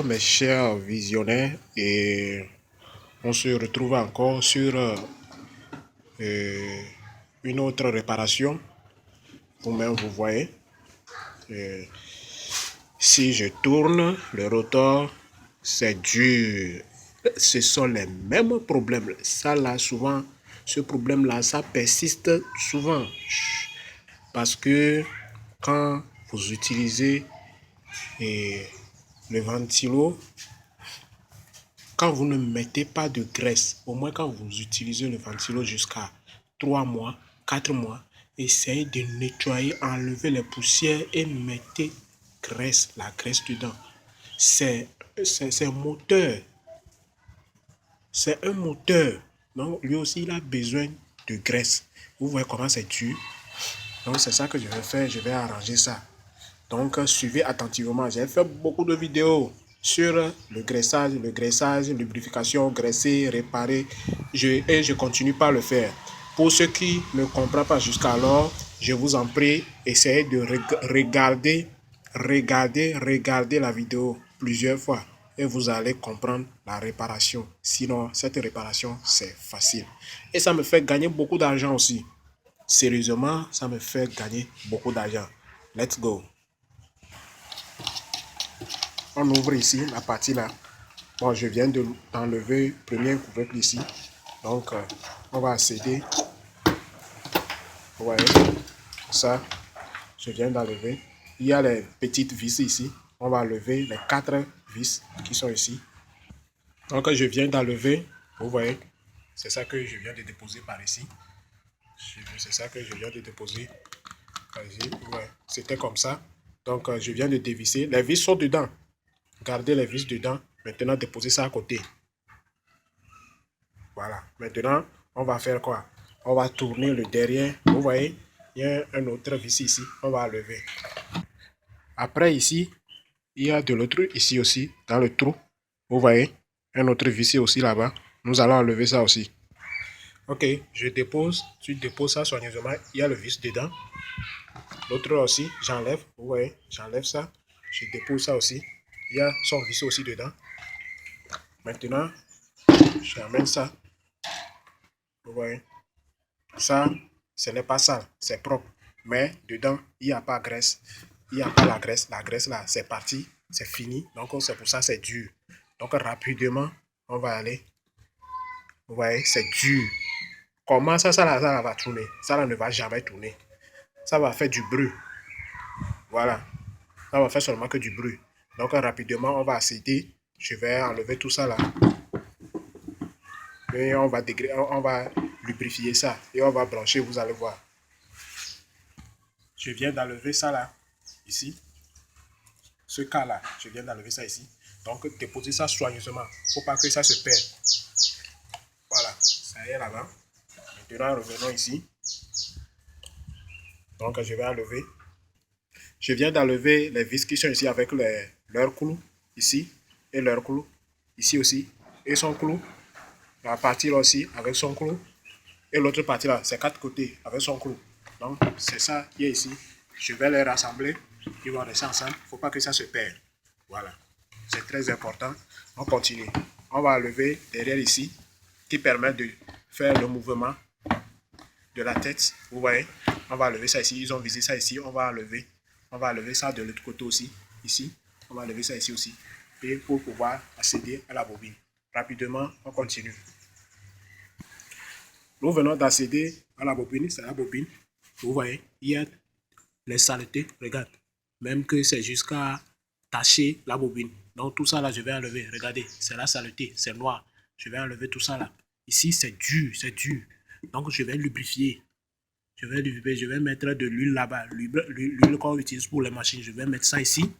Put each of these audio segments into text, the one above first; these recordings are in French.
Mes chers visionnaires, et on se retrouve encore sur une autre réparation. Vous-même, vous voyez, si je tourne le rotor, c'est dur. Ce sont les mêmes problèmes. Ça là, souvent, ce problème-là, ça persiste souvent. Parce que quand vous utilisez le ventilo, quand vous ne mettez pas de graisse, au moins quand vous utilisez le ventilo jusqu'à 3 mois, 4 mois, essayez de nettoyer, enlever les poussières et mettez la graisse dedans. C'est un moteur. C'est un moteur. Donc lui aussi, il a besoin de graisse. Vous voyez comment c'est dur. Donc c'est ça que je vais faire. Je vais arranger ça. Donc suivez attentivement. J'ai fait beaucoup de vidéos sur le graissage, lubrification, graisser, réparer. Et je continue par le faire. Pour ceux qui ne comprennent pas jusqu'alors, je vous en prie, essayez de regarder la vidéo plusieurs fois et vous allez comprendre la réparation. Sinon, cette réparation, c'est facile. Et ça me fait gagner beaucoup d'argent aussi. Sérieusement, ça me fait gagner beaucoup d'argent. Let's go. On ouvre ici la partie là. Bon, je viens d'enlever le premier couvercle ici. Donc, on va accéder. Vous voyez, ça, je viens d'enlever. Il y a les petites vis ici. On va enlever les 4 vis qui sont ici. Donc, je viens d'enlever. Vous voyez, c'est ça que je viens de déposer par ici. C'est ça que je viens de déposer par ici. Ouais, c'était comme ça. Donc, je viens de dévisser. Les vis sont dedans. Gardez les vis dedans. Maintenant, déposez ça à côté. Voilà. Maintenant, on va faire quoi? On va tourner le derrière. Vous voyez, il y a un autre vis ici. On va enlever. Après, ici, il y a de l'autre ici aussi, dans le trou. Vous voyez, un autre vis aussi là-bas. Nous allons enlever ça aussi. Ok, je dépose. Tu déposes ça soigneusement. Il y a le vis dedans. L'autre aussi, j'enlève. Vous voyez, j'enlève ça. Je dépose ça aussi. Il y a son vis aussi dedans. Maintenant, j'amène ça. Vous voyez, ça, ce n'est pas sale, c'est propre. Mais dedans, il n'y a pas de graisse. Il n'y a pas la graisse. La graisse là, c'est parti, c'est fini. Donc, c'est pour ça que c'est dur. Donc, rapidement, on va aller. Vous voyez, c'est dur. Comment ça là va tourner? Ça là ne va jamais tourner. Ça va faire du bruit. Voilà. Ça va faire seulement que du bruit. Donc, rapidement, on va accéder. Je vais enlever tout ça là. Et on va lubrifier ça. Et on va brancher, vous allez voir. Je viens d'enlever ça là. Ici. Ce cas là. Je viens d'enlever ça ici. Donc, déposez ça soigneusement. Il ne faut pas que ça se perde. Voilà. Ça y est là-bas. Maintenant, revenons ici. Donc, je vais enlever. Je viens d'enlever les vis qui sont ici avec leurs clous. Ici. Et leurs clous. Ici aussi. Et son clou. La partie là aussi avec son clou. Et l'autre partie là, c'est 4 côtés avec son clou. Donc, c'est ça qui est ici. Je vais les rassembler. Ils vont rester ensemble. Il ne faut pas que ça se perde. Voilà. C'est très important. On continue. On va enlever derrière ici, qui permet de faire le mouvement de la tête. Vous voyez, on va enlever ça ici. Ils ont visé ça ici. On va enlever ça de l'autre côté aussi. Ici. On va enlever ça ici aussi. Et pour pouvoir accéder à la bobine. Rapidement, on continue. Nous venons d'accéder à la bobine. C'est la bobine. Vous voyez, il y a les saletés. Regarde. Même que c'est jusqu'à tacher la bobine. Donc tout ça là, je vais enlever. Regardez, c'est la saleté. C'est noir. Je vais enlever tout ça là. Ici, c'est dur. C'est dur. Donc je vais lubrifier. Je vais mettre de l'huile là-bas. L'huile qu'on utilise pour les machines. Je vais mettre ça ici.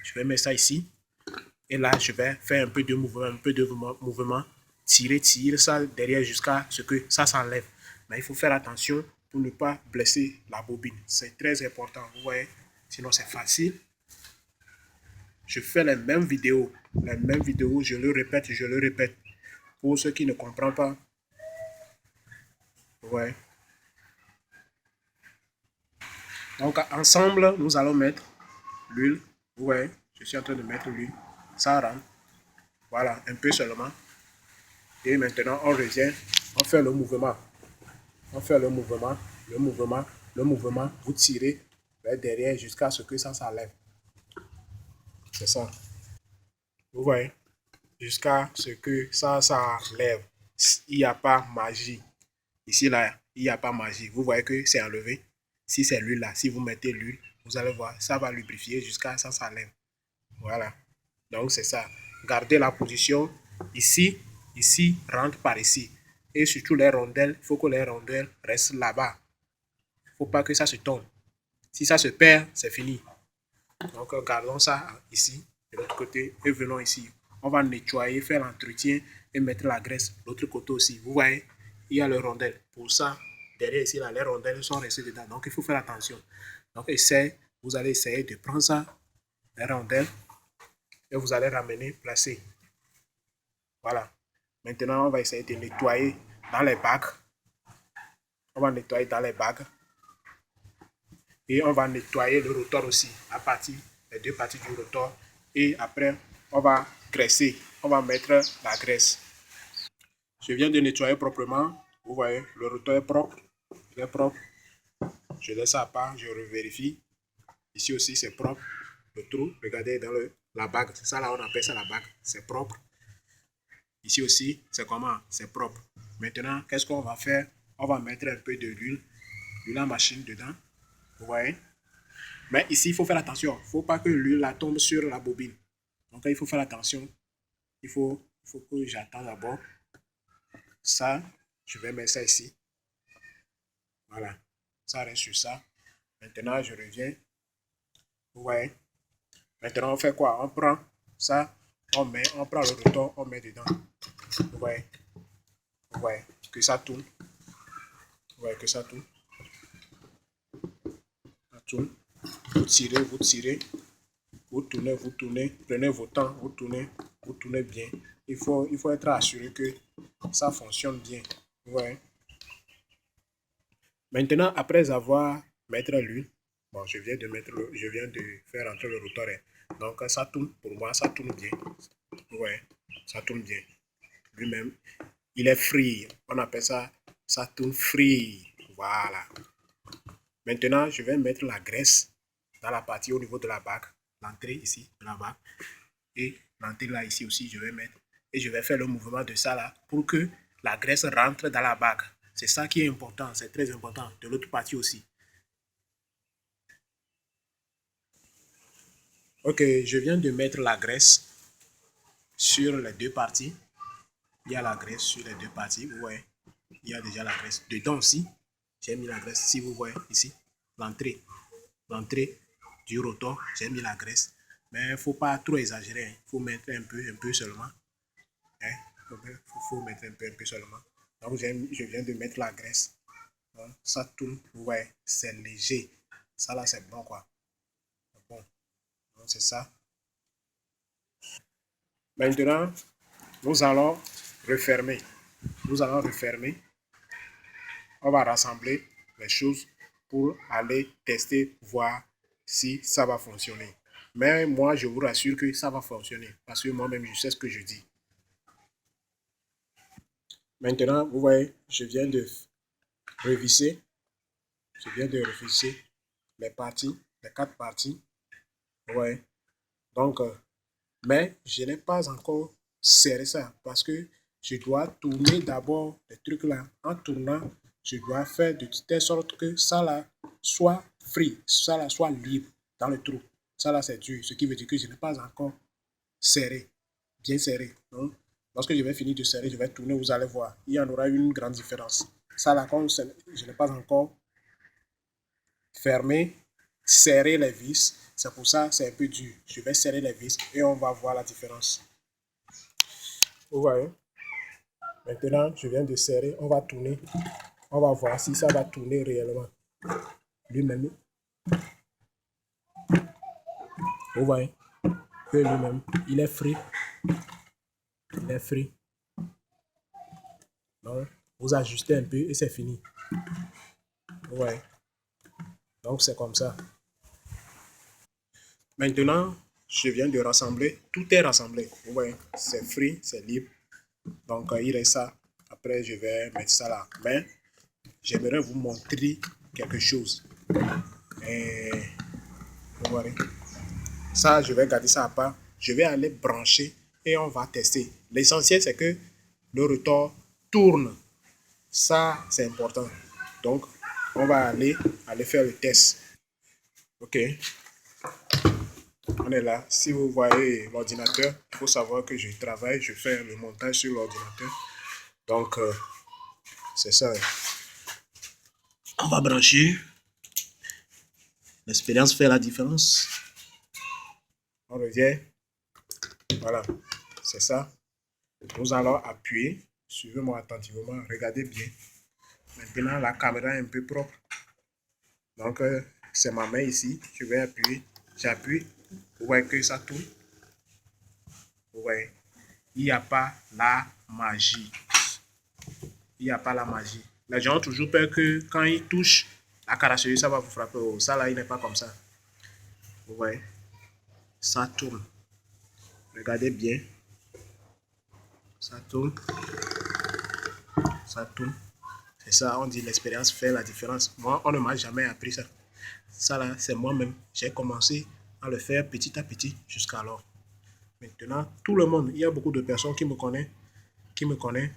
Je vais mettre ça ici. Et là, je vais faire un peu de mouvement. Tirer ça derrière jusqu'à ce que ça s'enlève. Mais il faut faire attention pour ne pas blesser la bobine. C'est très important, vous voyez. Sinon, c'est facile. Je fais les mêmes vidéos. Je le répète. Pour ceux qui ne comprennent pas. Vous voyez. Donc, ensemble, nous allons mettre l'huile. Vous voyez, je suis en train de mettre l'huile. ça rentre. Voilà, un peu seulement. Et maintenant, on revient, on fait le mouvement. On fait le mouvement, le mouvement, le mouvement. Vous tirez vers derrière jusqu'à ce que ça s'enlève. C'est ça. Vous voyez? Jusqu'à ce que ça s'enlève. Il n'y a pas magie. Ici, là, il n'y a pas magie. Vous voyez que c'est enlevé. Si c'est l'huile là, si vous mettez l'huile, vous allez voir, ça va lubrifier jusqu'à ce que ça s'enlève. Voilà. Donc, c'est ça. Gardez la position ici, ici, rentre par ici. Et surtout les rondelles, il faut que les rondelles restent là-bas. Il ne faut pas que ça se tombe. Si ça se perd, c'est fini. Donc, gardons ça ici, de l'autre côté, et venons ici. On va nettoyer, faire l'entretien et mettre la graisse de l'autre côté aussi. Vous voyez, il y a le rondelle. Pour ça, derrière ici, là, les rondelles sont restées dedans. Donc, il faut faire attention. Donc, vous allez essayer de prendre ça, les rondelles, et vous allez ramener, placer. Voilà. Maintenant, on va essayer de nettoyer dans les bacs. On va nettoyer dans les bacs. Et on va nettoyer le rotor aussi, à partir des deux parties du rotor. Et après, on va graisser. On va mettre la graisse. Je viens de nettoyer proprement. Vous voyez, le rotor est propre. Il est propre. Je laisse ça à part, je revérifie. Ici aussi, c'est propre. Le trou, regardez dans la bague. C'est ça là, on appelle ça la bague. C'est propre. Ici aussi, c'est comment? C'est propre. Maintenant, qu'est-ce qu'on va faire? On va mettre un peu de l'huile à machine dedans. Vous voyez? Mais ici, il faut faire attention. Il ne faut pas que l'huile tombe sur la bobine. Donc, il faut faire attention. Il faut que j'attende d'abord. Ça, je vais mettre ça ici. Voilà. Ça reste sur ça. Maintenant, je reviens. Vous voyez? Maintenant, on fait quoi? On prend ça, on prend le rotor, on met dedans. Vous voyez? Vous voyez que ça tourne. Vous voyez que ça tourne. Ça tourne. Vous tirez, vous tournez, prenez vos temps, vous tournez bien. Il faut être assuré que ça fonctionne bien. Vous voyez? Maintenant, après avoir mettre l'huile, bon, je viens de faire entrer le rotor. Donc, ça tourne, pour moi, ça tourne bien. Vous voyez? Ça tourne bien. Lui-même, il est free. On appelle ça, ça tourne free. Voilà. Maintenant, je vais mettre la graisse dans la partie au niveau de la bague. L'entrée ici de la bague. Et l'entrée là, ici aussi, je vais mettre. Et je vais faire le mouvement de ça là pour que la graisse rentre dans la bague. C'est ça qui est important. C'est très important. De l'autre partie aussi. Ok, je viens de mettre la graisse sur les deux parties. Il y a la graisse sur les deux parties. Vous voyez, il y a déjà la graisse. Dedans aussi, j'ai mis la graisse. Si vous voyez ici, l'entrée du rotor, j'ai mis la graisse. Mais il ne faut pas trop exagérer. Il faut mettre un peu seulement. Il faut mettre un peu seulement. Donc, je viens de mettre la graisse. Donc, ça tourne. Vous voyez, c'est léger. Ça là, c'est bon quoi. Bon. Donc, c'est ça. Maintenant, nous allons refermer. Nous allons refermer. On va rassembler les choses pour aller tester, voir si ça va fonctionner. Mais moi, je vous rassure que ça va fonctionner parce que moi-même, je sais ce que je dis. Maintenant, vous voyez, je viens de revisser. Je viens de revisser les parties, les quatre parties. Vous voyez. Donc, mais je n'ai pas encore serré ça parce que je dois tourner d'abord les trucs là. En tournant, je dois faire de telle sorte que ça là soit free, ça là soit libre dans le trou. Ça là c'est dur, ce qui veut dire que je n'ai pas encore serré, bien serré. Donc, lorsque je vais finir de serrer, je vais tourner, vous allez voir, il y en aura une grande différence. Ça là, comme je n'ai pas encore fermé, serrer les vis, c'est pour ça c'est un peu dur. Je vais serrer les vis et on va voir la différence. Vous voyez? Maintenant, je viens de serrer, on va tourner. On va voir si ça va tourner réellement. Lui-même. Vous voyez que lui-même, il est free. Il est free. Donc, vous ajustez un peu et c'est fini. Vous voyez? Donc, c'est comme ça. Maintenant, je viens de rassembler. Tout est rassemblé. Vous voyez, c'est free, c'est libre. Donc, il reste ça. Après, je vais mettre ça là. Mais, j'aimerais vous montrer quelque chose. Et, vous voyez. Ça, je vais garder ça à part. Je vais aller brancher et on va tester. L'essentiel, c'est que le rotor tourne. Ça, c'est important. Donc, on va aller faire le test. OK. On est là. Si vous voyez l'ordinateur, il faut savoir que je travaille, je fais le montage sur l'ordinateur. Donc, c'est ça. On va brancher. L'expérience fait la différence. On revient. Voilà. C'est ça. Nous allons appuyer. Suivez-moi attentivement. Regardez bien. Maintenant, la caméra est un peu propre. Donc, c'est ma main ici. Je vais appuyer. J'appuie. Vous voyez que ça tourne. Vous voyez. Il n'y a pas la magie. Il n'y a pas la magie. Les gens ont toujours peur que quand ils touchent la carrosserie, ça va vous frapper. Oh, ça là, il n'est pas comme ça. Vous voyez. Ça tourne. Regardez bien. Ça tourne. Ça tourne. C'est ça, on dit l'expérience fait la différence. Moi, on ne m'a jamais appris ça. Ça là, c'est moi-même. J'ai commencé à le faire petit à petit jusqu'à alors. Maintenant, tout le monde, il y a beaucoup de personnes qui me connaissent